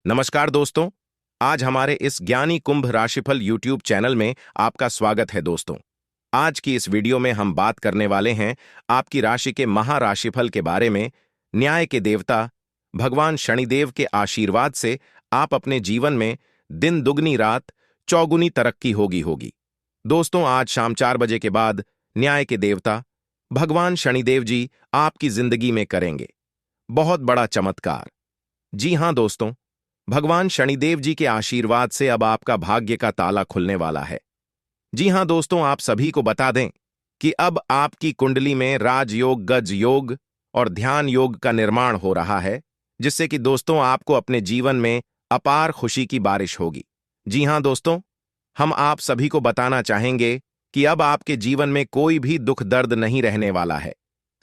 नमस्कार दोस्तों। आज हमारे इस ज्ञानी कुंभ राशिफल यूट्यूब चैनल में आपका स्वागत है दोस्तों। आज की इस वीडियो में हम बात करने वाले हैं आपकी राशि के महाराशिफल के बारे में। न्याय के देवता भगवान शनिदेव के आशीर्वाद से आप अपने जीवन में दिन दुगनी रात चौगुनी तरक्की होगी। दोस्तों, आज शाम 4 बजे के बाद न्याय के देवता भगवान शनिदेव जी आपकी जिंदगी में करेंगे बहुत बड़ा चमत्कार। जी हां दोस्तों, भगवान शनिदेव जी के आशीर्वाद से अब आपका भाग्य का ताला खुलने वाला है। जी हां दोस्तों, आप सभी को बता दें कि अब आपकी कुंडली में राजयोग, गज योग और ध्यान योग का निर्माण हो रहा है, जिससे कि दोस्तों आपको अपने जीवन में अपार खुशी की बारिश होगी। जी हां दोस्तों, हम आप सभी को बताना चाहेंगे कि अब आपके जीवन में कोई भी दुख दर्द नहीं रहने वाला है।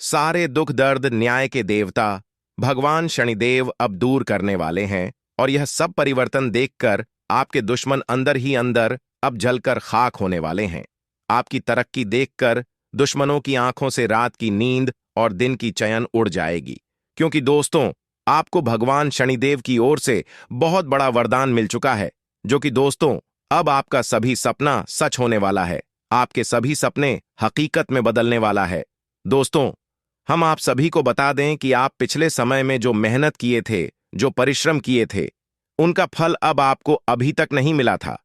सारे दुख दर्द न्याय के देवता भगवान शनिदेव अब दूर करने वाले हैं और यह सब परिवर्तन देखकर आपके दुश्मन अंदर ही अंदर अब जलकर खाक होने वाले हैं। आपकी तरक्की देखकर दुश्मनों की आंखों से रात की नींद और दिन की चैन उड़ जाएगी, क्योंकि दोस्तों आपको भगवान शनिदेव की ओर से बहुत बड़ा वरदान मिल चुका है, जो कि दोस्तों अब आपका सभी सपना सच होने वाला है। आपके सभी सपने हकीकत में बदलने वाला है। दोस्तों, हम आप सभी को बता दें कि आप पिछले समय में जो मेहनत किए थे, जो परिश्रम किए थे, उनका फल अब आपको अभी तक नहीं मिला था।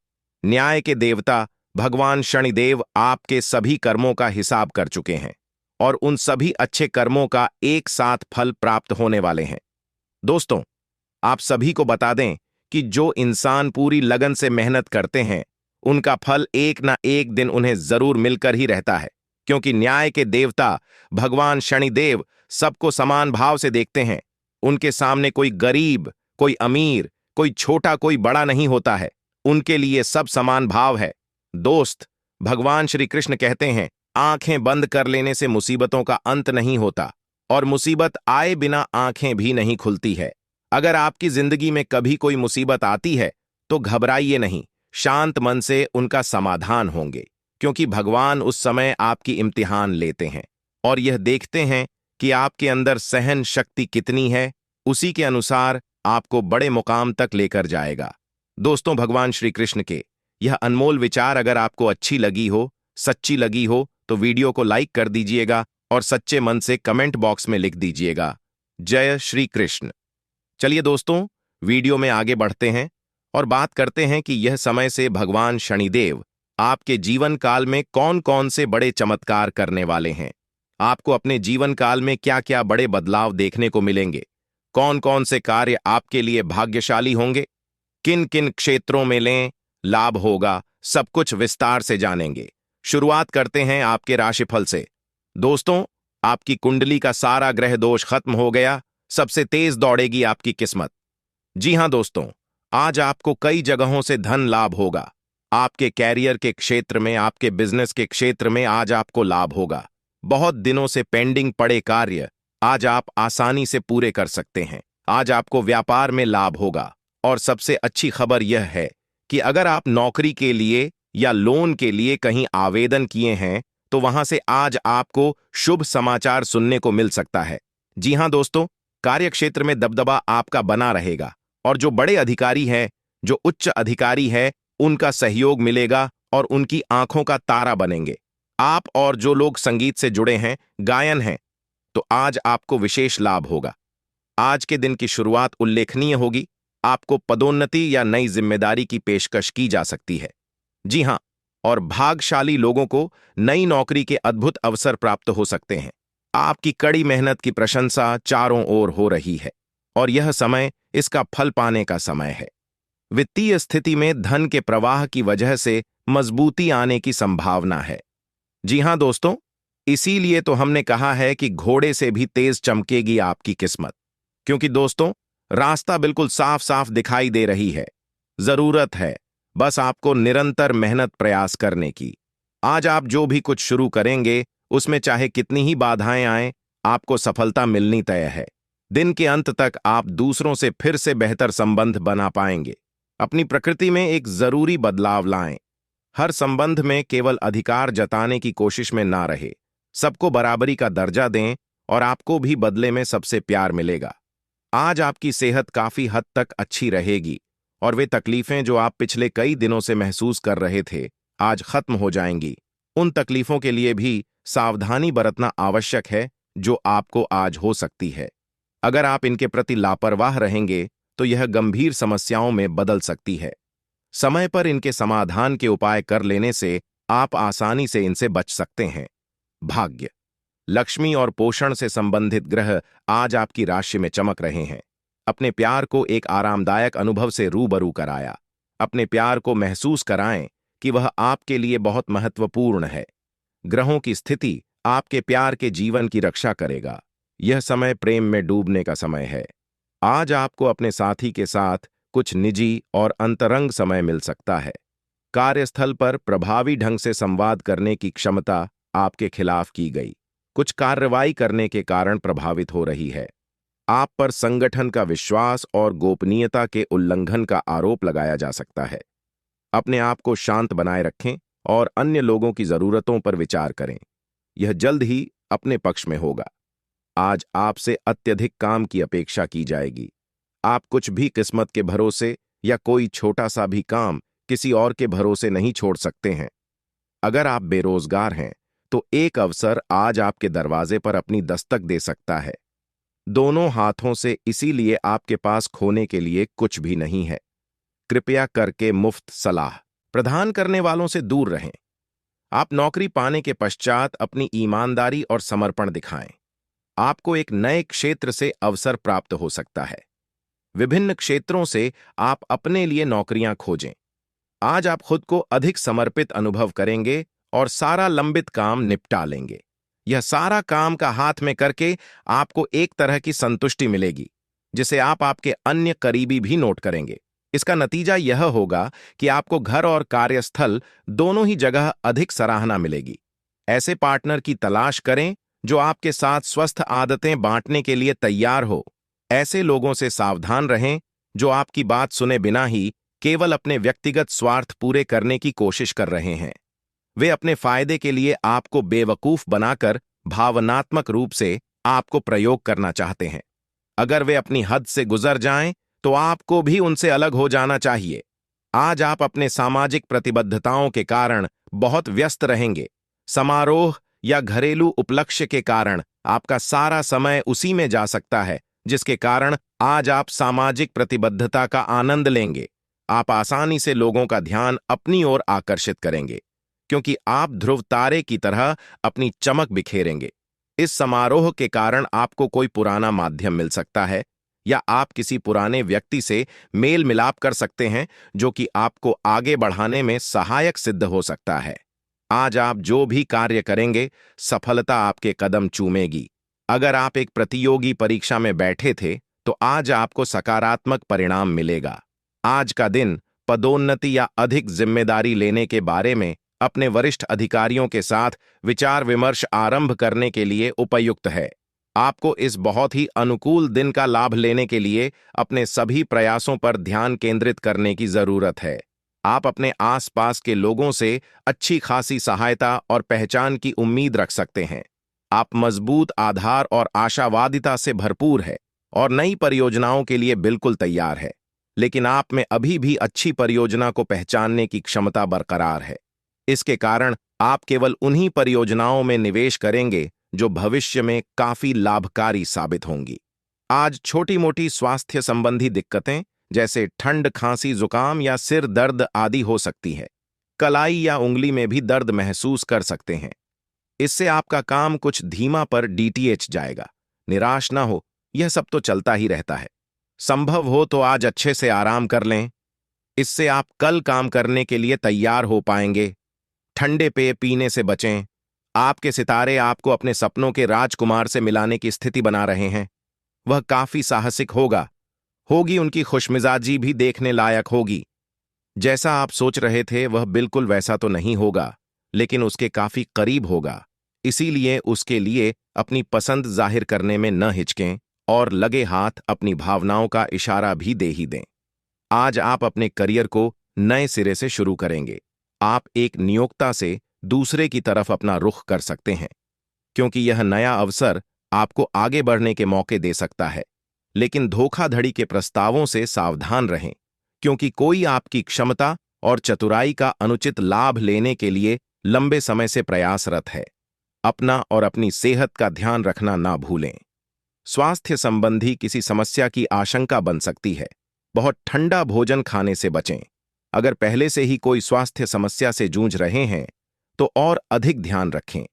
न्याय के देवता भगवान शनिदेव आपके सभी कर्मों का हिसाब कर चुके हैं और उन सभी अच्छे कर्मों का एक साथ फल प्राप्त होने वाले हैं। दोस्तों, आप सभी को बता दें कि जो इंसान पूरी लगन से मेहनत करते हैं, उनका फल एक ना एक दिन उन्हें जरूर मिलकर ही रहता है, क्योंकि न्याय के देवता भगवान शनिदेव सबको समान भाव से देखते हैं। उनके सामने कोई गरीब, कोई अमीर, कोई छोटा, कोई बड़ा नहीं होता है। उनके लिए सब समान भाव है। दोस्त, भगवान श्री कृष्ण कहते हैं, आंखें बंद कर लेने से मुसीबतों का अंत नहीं होता और मुसीबत आए बिना आंखें भी नहीं खुलती है। अगर आपकी जिंदगी में कभी कोई मुसीबत आती है तो घबराइए नहीं, शांत मन से उनका समाधान होंगे, क्योंकि भगवान उस समय आपकी इम्तिहान लेते हैं और यह देखते हैं कि आपके अंदर सहन शक्ति कितनी है। उसी के अनुसार आपको बड़े मुकाम तक लेकर जाएगा। दोस्तों, भगवान श्री कृष्ण के यह अनमोल विचार अगर आपको अच्छी लगी हो, सच्ची लगी हो, तो वीडियो को लाइक कर दीजिएगा और सच्चे मन से कमेंट बॉक्स में लिख दीजिएगा, जय श्री कृष्ण। चलिए दोस्तों, वीडियो में आगे बढ़ते हैं और बात करते हैं कि यह समय से भगवान शनिदेव आपके जीवन काल में कौन कौन से बड़े चमत्कार करने वाले हैं। आपको अपने जीवन काल में क्या क्या बड़े बदलाव देखने को मिलेंगे, कौन कौन से कार्य आपके लिए भाग्यशाली होंगे, किन किन क्षेत्रों में लें लाभ होगा, सब कुछ विस्तार से जानेंगे। शुरुआत करते हैं आपके राशिफल से। दोस्तों, आपकी कुंडली का सारा ग्रह दोष खत्म हो गया, सबसे तेज दौड़ेगी आपकी किस्मत। जी हां दोस्तों, आज आपको कई जगहों से धन लाभ होगा। आपके कैरियर के क्षेत्र में, आपके बिजनेस के क्षेत्र में आज आपको लाभ होगा। बहुत दिनों से पेंडिंग पड़े कार्य आज आप आसानी से पूरे कर सकते हैं। आज आपको व्यापार में लाभ होगा और सबसे अच्छी खबर यह है कि अगर आप नौकरी के लिए या लोन के लिए कहीं आवेदन किए हैं तो वहां से आज आपको शुभ समाचार सुनने को मिल सकता है। जी हां दोस्तों, कार्यक्षेत्र में दबदबा आपका बना रहेगा और जो बड़े अधिकारी हैं, जो उच्च अधिकारी है, उनका सहयोग मिलेगा और उनकी आंखों का तारा बनेंगे। आप और जो लोग संगीत से जुड़े हैं, गायन हैं, तो आज आपको विशेष लाभ होगा। आज के दिन की शुरुआत उल्लेखनीय होगी। आपको पदोन्नति या नई जिम्मेदारी की पेशकश की जा सकती है। जी हां, और भाग्यशाली लोगों को नई नौकरी के अद्भुत अवसर प्राप्त हो सकते हैं। आपकी कड़ी मेहनत की प्रशंसा चारों ओर हो रही है और यह समय इसका फल पाने का समय है। वित्तीय स्थिति में धन के प्रवाह की वजह से मजबूती आने की संभावना है। जी हां दोस्तों, इसीलिए तो हमने कहा है कि घोड़े से भी तेज चमकेगी आपकी किस्मत, क्योंकि दोस्तों रास्ता बिल्कुल साफ साफ दिखाई दे रही है। जरूरत है बस आपको निरंतर मेहनत प्रयास करने की। आज आप जो भी कुछ शुरू करेंगे उसमें चाहे कितनी ही बाधाएं आएं, आपको सफलता मिलनी तय है। दिन के अंत तक आप दूसरों से फिर से बेहतर संबंध बना पाएंगे। अपनी प्रकृति में एक जरूरी बदलाव लाएं। हर संबंध में केवल अधिकार जताने की कोशिश में ना रहे। सबको बराबरी का दर्जा दें और आपको भी बदले में सबसे प्यार मिलेगा। आज आपकी सेहत काफी हद तक अच्छी रहेगी और वे तकलीफें जो आप पिछले कई दिनों से महसूस कर रहे थे, आज खत्म हो जाएंगी। उन तकलीफों के लिए भी सावधानी बरतना आवश्यक है जो आपको आज हो सकती है। अगर आप इनके प्रति लापरवाह रहेंगे तो यह गंभीर समस्याओं में बदल सकती है। समय पर इनके समाधान के उपाय कर लेने से आप आसानी से इनसे बच सकते हैं। भाग्य, लक्ष्मी और पोषण से संबंधित ग्रह आज आपकी राशि में चमक रहे हैं। अपने प्यार को एक आरामदायक अनुभव से रूबरू कराया। अपने प्यार को महसूस कराएं कि वह आपके लिए बहुत महत्वपूर्ण है। ग्रहों की स्थिति आपके प्यार के जीवन की रक्षा करेगा। यह समय प्रेम में डूबने का समय है। आज आपको अपने साथी के साथ कुछ निजी और अंतरंग समय मिल सकता है। कार्यस्थल पर प्रभावी ढंग से संवाद करने की क्षमता आपके खिलाफ की गई, कुछ कार्रवाई करने के कारण प्रभावित हो रही है। आप पर संगठन का विश्वास और गोपनीयता के उल्लंघन का आरोप लगाया जा सकता है। अपने आप को शांत बनाए रखें और अन्य लोगों की जरूरतों पर विचार करें। यह जल्द ही अपने पक्ष में होगा। आज आपसे अत्यधिक काम की अपेक्षा की जाएगी। आप कुछ भी किस्मत के भरोसे या कोई छोटा सा भी काम किसी और के भरोसे नहीं छोड़ सकते हैं। अगर आप बेरोजगार हैं तो एक अवसर आज आपके दरवाजे पर अपनी दस्तक दे सकता है। दोनों हाथों से, इसीलिए आपके पास खोने के लिए कुछ भी नहीं है। कृपया करके मुफ्त सलाह प्रदान करने वालों से दूर रहें। आप नौकरी पाने के पश्चात अपनी ईमानदारी और समर्पण दिखाएं। आपको एक नए क्षेत्र से अवसर प्राप्त हो सकता है। विभिन्न क्षेत्रों से आप अपने लिए नौकरियां खोजें। आज आप खुद को अधिक समर्पित अनुभव करेंगे और सारा लंबित काम निपटा लेंगे। यह सारा काम का हाथ में करके आपको एक तरह की संतुष्टि मिलेगी, जिसे आप आपके अन्य करीबी भी नोट करेंगे। इसका नतीजा यह होगा कि आपको घर और कार्यस्थल दोनों ही जगह अधिक सराहना मिलेगी। ऐसे पार्टनर की तलाश करें जो आपके साथ स्वस्थ आदतें बांटने के लिए तैयार हो। ऐसे लोगों से सावधान रहें जो आपकी बात सुने बिना ही केवल अपने व्यक्तिगत स्वार्थ पूरे करने की कोशिश कर रहे हैं। वे अपने फायदे के लिए आपको बेवकूफ बनाकर भावनात्मक रूप से आपको प्रयोग करना चाहते हैं। अगर वे अपनी हद से गुजर जाएं, तो आपको भी उनसे अलग हो जाना चाहिए। आज आप अपने सामाजिक प्रतिबद्धताओं के कारण बहुत व्यस्त रहेंगे। समारोह या घरेलू उपलक्ष्य के कारण आपका सारा समय उसी में जा सकता है, जिसके कारण आज आप सामाजिक प्रतिबद्धता का आनंद लेंगे। आप आसानी से लोगों का ध्यान अपनी ओर आकर्षित करेंगे, क्योंकि आप ध्रुव तारे की तरह अपनी चमक बिखेरेंगे। इस समारोह के कारण आपको कोई पुराना माध्यम मिल सकता है या आप किसी पुराने व्यक्ति से मेल मिलाप कर सकते हैं, जो कि आपको आगे बढ़ाने में सहायक सिद्ध हो सकता है। आज आप जो भी कार्य करेंगे, सफलता आपके कदम चूमेगी। अगर आप एक प्रतियोगी परीक्षा में बैठे थे, तो आज आपको सकारात्मक परिणाम मिलेगा। आज का दिन पदोन्नति या अधिक जिम्मेदारी लेने के बारे में अपने वरिष्ठ अधिकारियों के साथ विचार विमर्श आरंभ करने के लिए उपयुक्त है। आपको इस बहुत ही अनुकूल दिन का लाभ लेने के लिए अपने सभी प्रयासों पर ध्यान केंद्रित करने की जरूरत है। आप अपने आसपास के लोगों से अच्छी खासी सहायता और पहचान की उम्मीद रख सकते हैं। आप मजबूत आधार और आशावादिता से भरपूर है और नई परियोजनाओं के लिए बिल्कुल तैयार है, लेकिन आप में अभी भी अच्छी परियोजना को पहचानने की क्षमता बरकरार है। इसके कारण आप केवल उन्हीं परियोजनाओं में निवेश करेंगे जो भविष्य में काफी लाभकारी साबित होंगी। आज छोटी मोटी स्वास्थ्य संबंधी दिक्कतें जैसे ठंड, खांसी, जुकाम या सिर दर्द आदि हो सकती है। कलाई या उंगली में भी दर्द महसूस कर सकते हैं। इससे आपका काम कुछ धीमा पर डीटीएच जाएगा। निराश ना हो, यह सब तो चलता ही रहता है। संभव हो तो आज अच्छे से आराम कर लें। इससे आप कल काम करने के लिए तैयार हो पाएंगे। ठंडे पेय पीने से बचें। आपके सितारे आपको अपने सपनों के राजकुमार से मिलाने की स्थिति बना रहे हैं। वह काफी साहसिक होगी, उनकी खुशमिजाजी भी देखने लायक होगी। जैसा आप सोच रहे थे वह बिल्कुल वैसा तो नहीं होगा, लेकिन उसके काफी करीब होगा। इसीलिए उसके लिए अपनी पसंद जाहिर करने में न हिचकें और लगे हाथ अपनी भावनाओं का इशारा भी दे ही दें। आज आप अपने करियर को नए सिरे से शुरू करेंगे। आप एक नियोक्ता से दूसरे की तरफ अपना रुख कर सकते हैं, क्योंकि यह नया अवसर आपको आगे बढ़ने के मौके दे सकता है। लेकिन धोखाधड़ी के प्रस्तावों से सावधान रहें, क्योंकि कोई आपकी क्षमता और चतुराई का अनुचित लाभ लेने के लिए लंबे समय से प्रयासरत है। अपना और अपनी सेहत का ध्यान रखना ना भूलें। स्वास्थ्य संबंधी किसी समस्या की आशंका बन सकती है। बहुत ठंडा भोजन खाने से बचें। अगर पहले से ही कोई स्वास्थ्य समस्या से जूझ रहे हैं, तो और अधिक ध्यान रखें।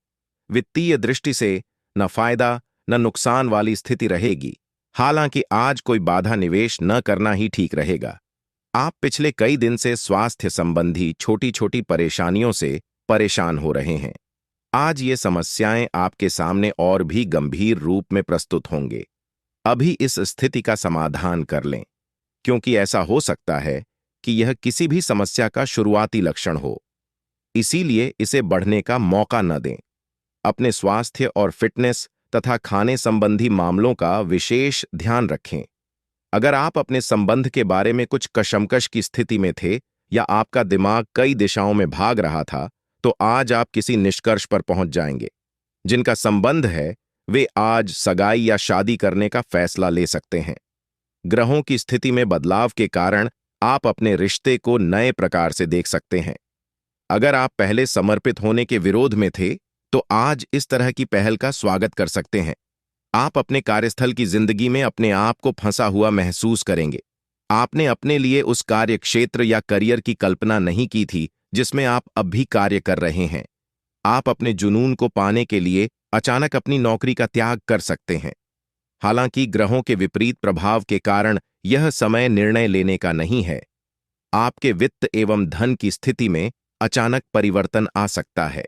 वित्तीय दृष्टि से न फायदा न नुकसान वाली स्थिति रहेगी। हालांकि आज कोई बाधा निवेश न करना ही ठीक रहेगा। आप पिछले कई दिन से स्वास्थ्य संबंधी छोटी छोटी परेशानियों से परेशान हो रहे हैं। आज ये समस्याएं आपके सामने और भी गंभीर रूप में प्रस्तुत होंगे। अभी इस स्थिति का समाधान कर लें, क्योंकि ऐसा हो सकता है कि यह किसी भी समस्या का शुरुआती लक्षण हो। इसीलिए इसे बढ़ने का मौका न दें। अपने स्वास्थ्य और फिटनेस तथा खाने संबंधी मामलों का विशेष ध्यान रखें। अगर आप अपने संबंध के बारे में कुछ कशमकश की स्थिति में थे या आपका दिमाग कई दिशाओं में भाग रहा था, तो आज आप किसी निष्कर्ष पर पहुंच जाएंगे। जिनका संबंध है, वे आज सगाई या शादी करने का फैसला ले सकते हैं। ग्रहों की स्थिति में बदलाव के कारण आप अपने रिश्ते को नए प्रकार से देख सकते हैं। अगर आप पहले समर्पित होने के विरोध में थे, तो आज इस तरह की पहल का स्वागत कर सकते हैं। आप अपने कार्यस्थल की जिंदगी में अपने आप को फंसा हुआ महसूस करेंगे। आपने अपने लिए उस कार्य क्षेत्र या करियर की कल्पना नहीं की थी जिसमें आप अब भी कार्य कर रहे हैं। आप अपने जुनून को पाने के लिए अचानक अपनी नौकरी का त्याग कर सकते हैं। हालांकि ग्रहों के विपरीत प्रभाव के कारण यह समय निर्णय लेने का नहीं है। आपके वित्त एवं धन की स्थिति में अचानक परिवर्तन आ सकता है।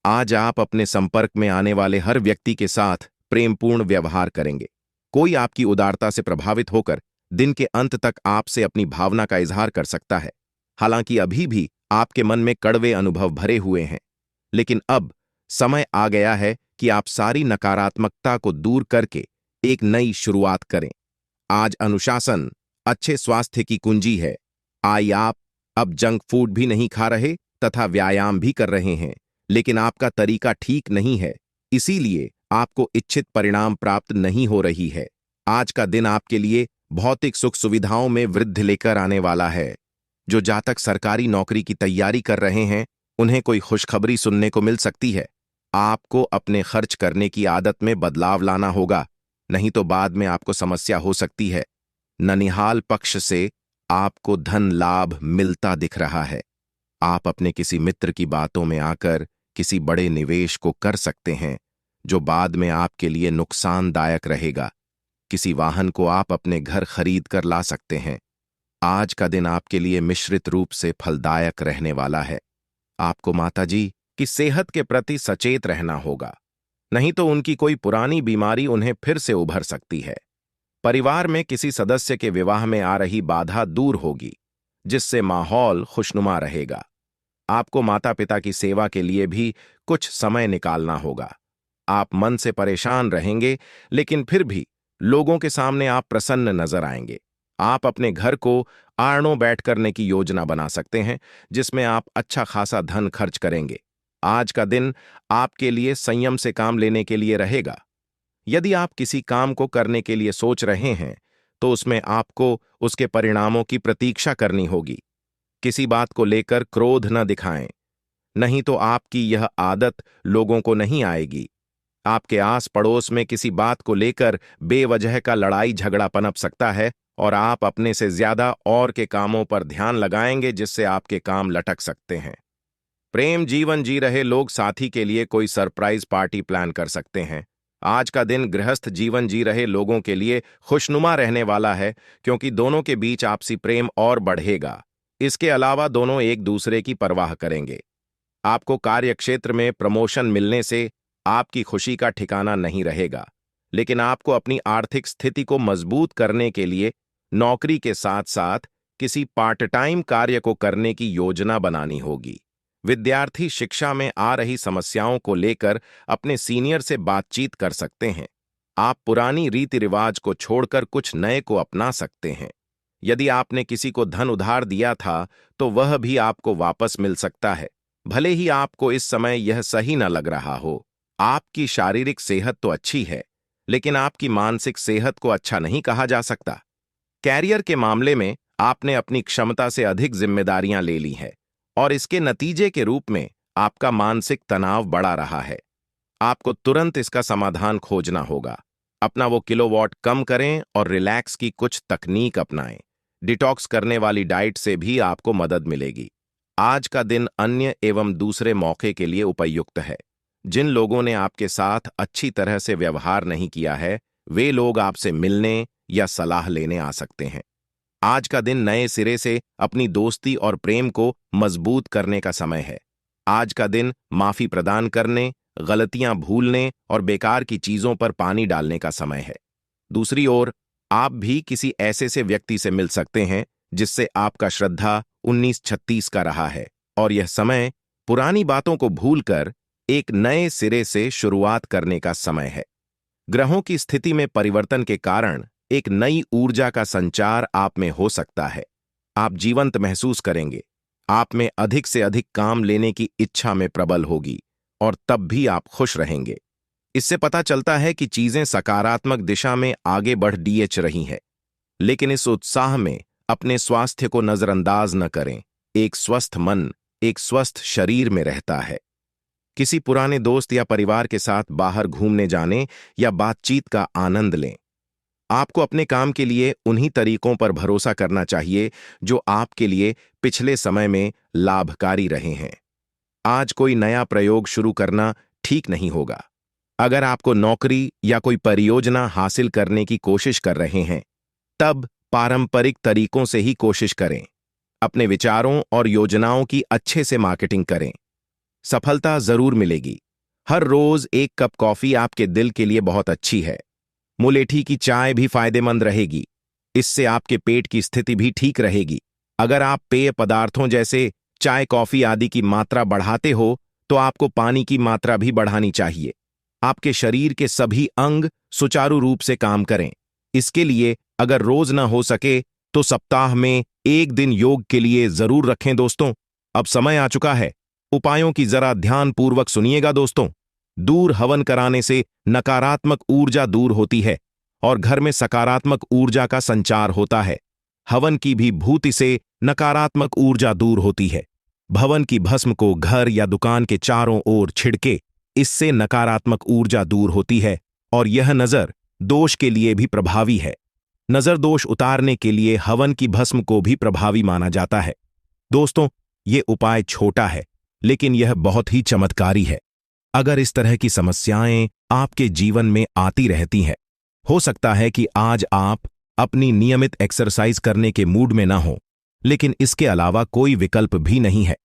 आज आप अपने संपर्क में आने वाले हर व्यक्ति के साथ प्रेमपूर्ण व्यवहार करेंगे। कोई आपकी उदारता से प्रभावित होकर दिन के अंत तक आपसे अपनी भावना का इजहार कर सकता है। हालांकि अभी भी आपके मन में कड़वे अनुभव भरे हुए हैं, लेकिन अब समय आ गया है कि आप सारी नकारात्मकता को दूर करके एक नई शुरुआत करें। आज अनुशासन अच्छे स्वास्थ्य की कुंजी है। आप अब जंक फूड भी नहीं खा रहे तथा व्यायाम भी कर रहे हैं, लेकिन आपका तरीका ठीक नहीं है, इसीलिए आपको इच्छित परिणाम प्राप्त नहीं हो रही है। आज का दिन आपके लिए भौतिक सुख सुविधाओं में वृद्धि लेकर आने वाला है। जो जातक सरकारी नौकरी की तैयारी कर रहे हैं, उन्हें कोई खुशखबरी सुनने को मिल सकती है। आपको अपने खर्च करने की आदत में बदलाव लाना होगा, नहीं तो बाद में आपको समस्या हो सकती है। ननिहाल पक्ष से आपको धन लाभ मिलता दिख रहा है। आप अपने किसी मित्र की बातों में आकर किसी बड़े निवेश को कर सकते हैं, जो बाद में आपके लिए नुकसानदायक रहेगा। किसी वाहन को आप अपने घर खरीद कर ला सकते हैं। आज का दिन आपके लिए मिश्रित रूप से फलदायक रहने वाला है। आपको माताजी की सेहत के प्रति सचेत रहना होगा, नहीं तो उनकी कोई पुरानी बीमारी उन्हें फिर से उभर सकती है। परिवार में किसी सदस्य के विवाह में आ रही बाधा दूर होगी, जिससे माहौल खुशनुमा रहेगा। आपको माता पिता की सेवा के लिए भी कुछ समय निकालना होगा। आप मन से परेशान रहेंगे, लेकिन फिर भी लोगों के सामने आप प्रसन्न नजर आएंगे। आप अपने घर को आड़ों बैठ करने की योजना बना सकते हैं, जिसमें आप अच्छा खासा धन खर्च करेंगे। आज का दिन आपके लिए संयम से काम लेने के लिए रहेगा। यदि आप किसी काम को करने के लिए सोच रहे हैं, तो उसमें आपको उसके परिणामों की प्रतीक्षा करनी होगी। किसी बात को लेकर क्रोध न दिखाएं, नहीं तो आपकी यह आदत लोगों को नहीं आएगी। आपके आस पड़ोस में किसी बात को लेकर बेवजह का लड़ाई झगड़ा पनप सकता है और आप अपने से ज्यादा और के कामों पर ध्यान लगाएंगे, जिससे आपके काम लटक सकते हैं। प्रेम जीवन जी रहे लोग साथी के लिए कोई सरप्राइज पार्टी प्लान कर सकते हैं। आज का दिन गृहस्थ जीवन जी रहे लोगों के लिए खुशनुमा रहने वाला है, क्योंकि दोनों के बीच आपसी प्रेम और बढ़ेगा। इसके अलावा दोनों एक दूसरे की परवाह करेंगे। आपको कार्यक्षेत्र में प्रमोशन मिलने से आपकी खुशी का ठिकाना नहीं रहेगा, लेकिन आपको अपनी आर्थिक स्थिति को मजबूत करने के लिए नौकरी के साथ साथ किसी पार्ट टाइम कार्य को करने की योजना बनानी होगी। विद्यार्थी शिक्षा में आ रही समस्याओं को लेकर अपने सीनियर से बातचीत कर सकते हैं। आप पुरानी रीति रिवाज को छोड़कर कुछ नए को अपना सकते हैं। यदि आपने किसी को धन उधार दिया था, तो वह भी आपको वापस मिल सकता है, भले ही आपको इस समय यह सही न लग रहा हो। आपकी शारीरिक सेहत तो अच्छी है, लेकिन आपकी मानसिक सेहत को अच्छा नहीं कहा जा सकता। कैरियर के मामले में आपने अपनी क्षमता से अधिक जिम्मेदारियां ले ली हैं और इसके नतीजे के रूप में आपका मानसिक तनाव बढ़ा रहा है। आपको तुरंत इसका समाधान खोजना होगा। अपना वो किलोवाट कम करें और रिलैक्स की कुछ तकनीक अपनाएं। डिटॉक्स करने वाली डाइट से भी आपको मदद मिलेगी। आज का दिन अन्य एवं दूसरे मौके के लिए उपयुक्त है। जिन लोगों ने आपके साथ अच्छी तरह से व्यवहार नहीं किया है, वे लोग आपसे मिलने या सलाह लेने आ सकते हैं। आज का दिन नए सिरे से अपनी दोस्ती और प्रेम को मजबूत करने का समय है। आज का दिन माफी प्रदान करने, गलतियां भूलने और बेकार की चीजों पर पानी डालने का समय है। दूसरी ओर, आप भी किसी ऐसे से व्यक्ति से मिल सकते हैं जिससे आपका श्रद्धा 1936 का रहा है और यह समय पुरानी बातों को भूलकर एक नए सिरे से शुरुआत करने का समय है। ग्रहों की स्थिति में परिवर्तन के कारण एक नई ऊर्जा का संचार आप में हो सकता है। आप जीवंत महसूस करेंगे। आप में अधिक से अधिक काम लेने की इच्छा में प्रबल होगी और तब भी आप खुश रहेंगे। इससे पता चलता है कि चीजें सकारात्मक दिशा में आगे बढ़ रही हैं। लेकिन इस उत्साह में अपने स्वास्थ्य को नजरअंदाज न करें। एक स्वस्थ मन एक स्वस्थ शरीर में रहता है। किसी पुराने दोस्त या परिवार के साथ बाहर घूमने जाने या बातचीत का आनंद लें। आपको अपने काम के लिए उन्हीं तरीकों पर भरोसा करना चाहिए जो आपके लिए पिछले समय में लाभकारी रहे हैं। आज कोई नया प्रयोग शुरू करना ठीक नहीं होगा। अगर आपको नौकरी या कोई परियोजना हासिल करने की कोशिश कर रहे हैं, तब पारंपरिक तरीकों से ही कोशिश करें। अपने विचारों और योजनाओं की अच्छे से मार्केटिंग करें। सफलता जरूर मिलेगी। हर रोज एक कप कॉफी आपके दिल के लिए बहुत अच्छी है। मुलेठी की चाय भी फायदेमंद रहेगी। इससे आपके पेट की स्थिति भी ठीक रहेगी। अगर आप पेय पदार्थों जैसे चाय, कॉफी आदि की मात्रा बढ़ाते हो, तो आपको पानी की मात्रा भी बढ़ानी चाहिए। आपके शरीर के सभी अंग सुचारू रूप से काम करें। इसके लिए अगर रोज ना हो सके तो सप्ताह में एक दिन योग के लिए जरूर रखें दोस्तों। अब समय आ चुका है। उपायों की जरा ध्यानपूर्वक सुनिएगा दोस्तों। दूर हवन कराने से नकारात्मक ऊर्जा दूर होती है और घर में सकारात्मक ऊर्जा का संचार होता है। हवन की भी भूति से नकारात्मक ऊर्जा दूर होती है। भवन की भस्म को घर या दुकान के चारों ओर छिड़के, इससे नकारात्मक ऊर्जा दूर होती है और यह नजर दोष के लिए भी प्रभावी है। नजर दोष उतारने के लिए हवन की भस्म को भी प्रभावी माना जाता है। दोस्तों, ये उपाय छोटा है लेकिन यह बहुत ही चमत्कारी है। अगर इस तरह की समस्याएं आपके जीवन में आती रहती हैं, हो सकता है कि आज आप अपनी नियमित एक्सरसाइज करने के मूड में ना हो, लेकिन इसके अलावा कोई विकल्प भी नहीं है।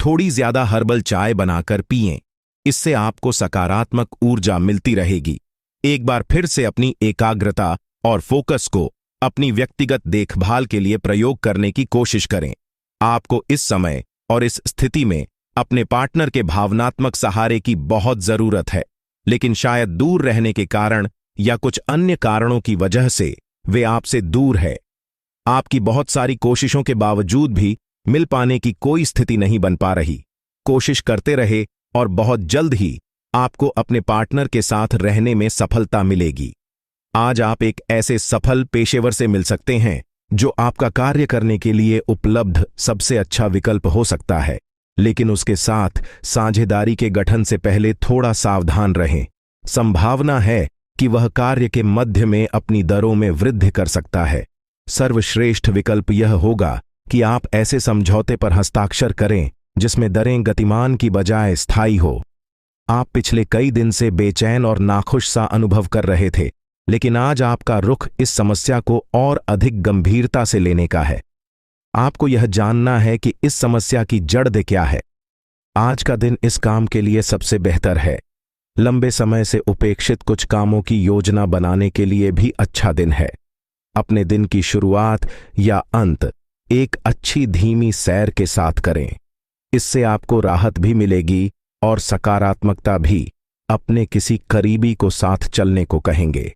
थोड़ी ज्यादा हर्बल चाय बनाकर पिएं। इससे आपको सकारात्मक ऊर्जा मिलती रहेगी। एक बार फिर से अपनी एकाग्रता और फोकस को अपनी व्यक्तिगत देखभाल के लिए प्रयोग करने की कोशिश करें। आपको इस समय और इस स्थिति में अपने पार्टनर के भावनात्मक सहारे की बहुत जरूरत है, लेकिन शायद दूर रहने के कारण या कुछ अन्य कारणों की वजह से वे आपसे दूर है। आपकी बहुत सारी कोशिशों के बावजूद भी मिल पाने की कोई स्थिति नहीं बन पा रही। कोशिश करते रहे और बहुत जल्द ही आपको अपने पार्टनर के साथ रहने में सफलता मिलेगी। आज आप एक ऐसे सफल पेशेवर से मिल सकते हैं जो आपका कार्य करने के लिए उपलब्ध सबसे अच्छा विकल्प हो सकता है, लेकिन उसके साथ साझेदारी के गठन से पहले थोड़ा सावधान रहें। संभावना है कि वह कार्य के मध्य में अपनी दरों में वृद्धि कर सकता है। सर्वश्रेष्ठ विकल्प यह होगा कि आप ऐसे समझौते पर हस्ताक्षर करें जिसमें दरें गतिमान की बजाय स्थायी हो। आप पिछले कई दिन से बेचैन और नाखुश सा अनुभव कर रहे थे, लेकिन आज आपका रुख इस समस्या को और अधिक गंभीरता से लेने का है। आपको यह जानना है कि इस समस्या की जड़ क्या है। आज का दिन इस काम के लिए सबसे बेहतर है। लंबे समय से उपेक्षित कुछ कामों की योजना बनाने के लिए भी अच्छा दिन है। अपने दिन की शुरुआत या अंत एक अच्छी धीमी सैर के साथ करें। इससे आपको राहत भी मिलेगी और सकारात्मकता भी। अपने किसी करीबी को साथ चलने को कहेंगे।